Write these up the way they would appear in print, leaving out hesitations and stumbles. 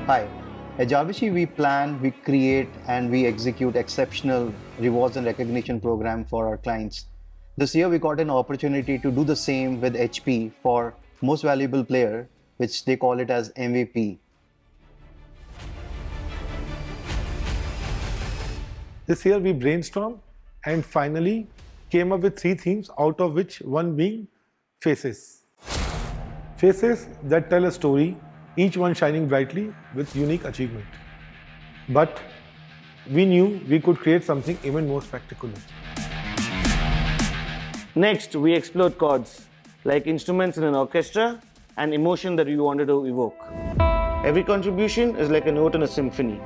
Hi. At Jarvishy, we plan, we create, and we execute exceptional rewards and recognition program for our clients. This year, we got an opportunity to do the same with HP for most valuable player, which they call it as MVP. This year we brainstormed and finally came up with 3 themes, out of which one being faces. Faces that tell a story, each one shining brightly with unique achievement. But we knew we could create something even more spectacular. Next, we explored chords, like instruments in an orchestra, and emotion that we wanted to evoke. Every contribution is like a note in a symphony,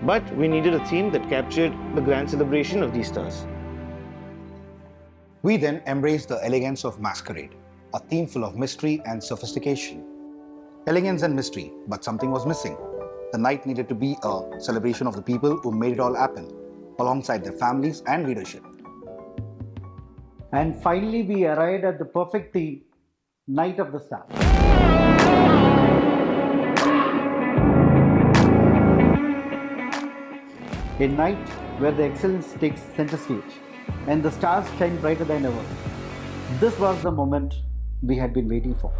but we needed a theme that captured the grand celebration of these stars. We then embraced the elegance of masquerade, a theme full of mystery and sophistication. Elegance and mystery, but something was missing. The night needed to be a celebration of the people who made it all happen, alongside their families and leadership. And finally, we arrived at the perfect theme, Night of the Stars. A night where the excellence takes center stage and the stars shine brighter than ever. This was the moment we had been waiting for.